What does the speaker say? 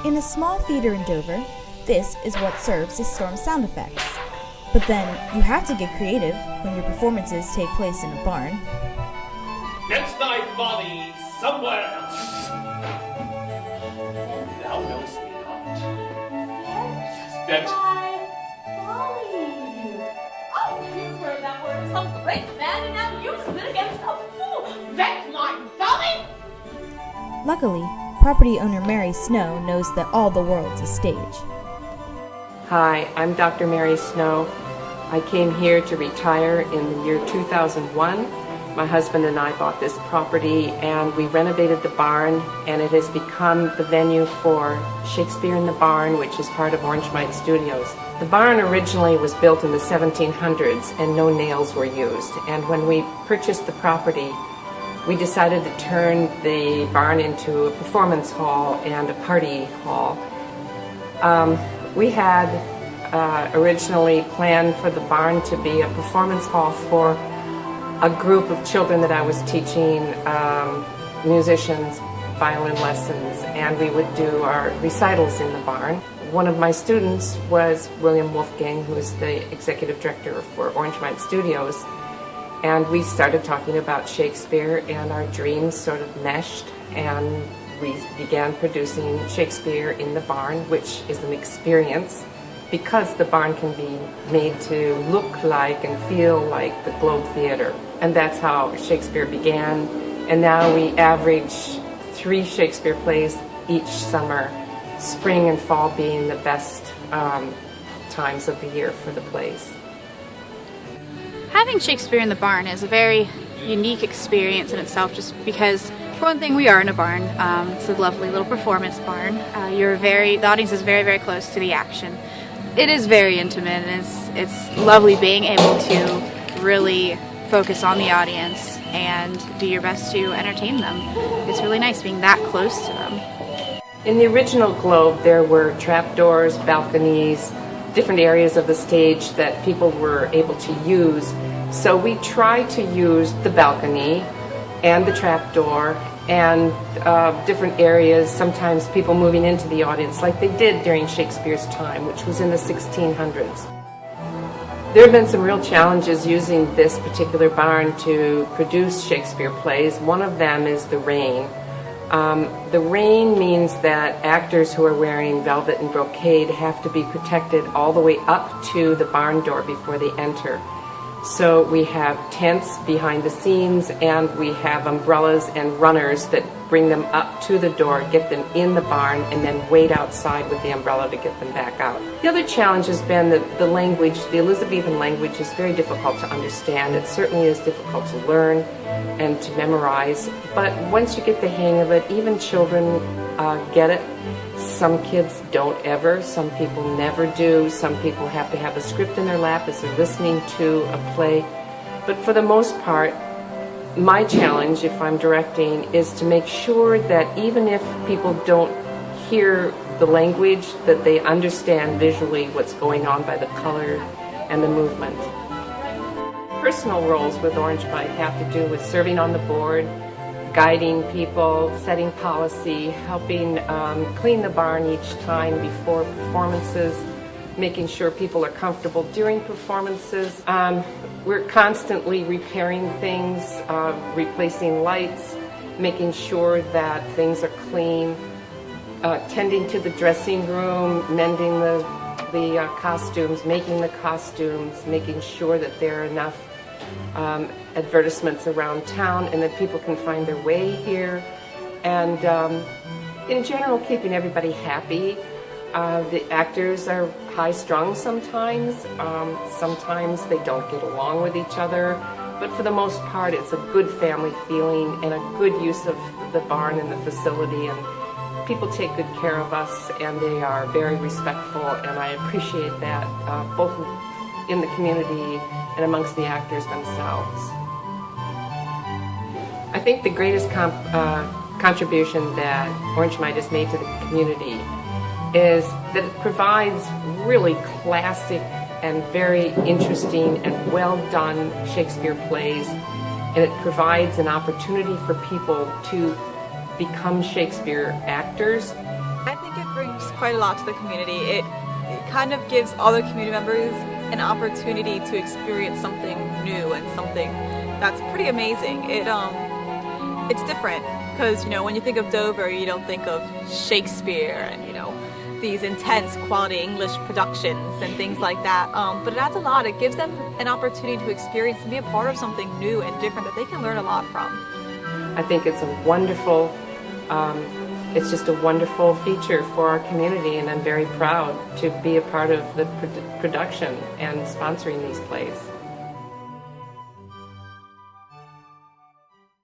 In a small theater in Dover, this is what serves as storm sound effects. But then, you have to get creative when your performances take place in a barn. Get thy body somewhere else. Thou knowest me not. Get thy body. Oh, you've heard that word of some great man, and now you sit against a fool. Get my folly! Luckily, property owner Mary Snow knows that all the world's a stage. Hi, I'm Dr. Mary Snow. I came here to retire in the year 2001. My husband and I bought this property and we renovated the barn, and it has become the venue for Shakespeare in the Barn, which is part of Orangemite Studios. The barn originally was built in the 1700s and no nails were used. And when we purchased the property, we decided to turn the barn into a performance hall and a party hall. We had originally planned for the barn to be a performance hall for a group of children that I was teaching musicians, violin lessons, and we would do our recitals in the barn. One of my students was William Wolfgang, who is the executive director for Orangemite Studios, and we started talking about Shakespeare, and our dreams sort of meshed, and we began producing Shakespeare in the barn, which is an experience because the barn can be made to look like and feel like the Globe Theater. And that's how Shakespeare began. And now we average 3 Shakespeare plays each summer, spring and fall being the best times of the year for the plays. Having Shakespeare in the barn is a very unique experience in itself, just because, for one thing, we are in a barn. It's a lovely little performance barn. The audience is very, very close to the action. It is very intimate, and it's lovely being able to really focus on the audience and do your best to entertain them. It's really nice being that close to them. In the original Globe, there were trapdoors, balconies, different areas of the stage that people were able to use. So we tried to use the balcony and the trapdoor and different areas, sometimes people moving into the audience like they did during Shakespeare's time, which was in the 1600s. There have been some real challenges using this particular barn to produce Shakespeare plays. One of them is the rain. The rain means that actors who are wearing velvet and brocade have to be protected all the way up to the barn door before they enter. So we have tents behind the scenes, and we have umbrellas and runners that bring them up to the door, get them in the barn, and then wait outside with the umbrella to get them back out. The other challenge has been that the language, the Elizabethan language, is very difficult to understand. It certainly is difficult to learn and to memorize, but once you get the hang of it, even children get it. Some kids don't ever, some people never do, some people have to have a script in their lap as they're listening to a play. But for the most part, my challenge, if I'm directing, is to make sure that even if people don't hear the language, that they understand visually what's going on by the color and the movement. Personal roles with Orangemite have to do with serving on the board, guiding people, setting policy, helping clean the barn each time before performances, making sure people are comfortable during performances. We're constantly repairing things, replacing lights, making sure that things are clean, tending to the dressing room, mending the costumes, making the costumes, making sure that there are enough advertisements around town and that people can find their way here, and in general keeping everybody happy. The actors are high-strung sometimes. Sometimes they don't get along with each other, but for the most part it's a good family feeling and a good use of the barn and the facility, and people take good care of us, and they are very respectful, and I appreciate that both in the community and amongst the actors themselves. I think the greatest contribution that Orangemite has made to the community is that it provides really classic and very interesting and well done Shakespeare plays, and it provides an opportunity for people to become Shakespeare actors I think it brings quite a lot to the community. It kind of gives all the community members an opportunity to experience something new and something that's pretty amazing. It's different because, you know, when you think of Dover, you don't think of Shakespeare and, you know, these intense quality English productions and things like that. But it adds a lot. It gives them an opportunity to experience and be a part of something new and different that they can learn a lot from. I think it's a wonderful, it's just a wonderful feature for our community, and I'm very proud to be a part of the production and sponsoring these plays.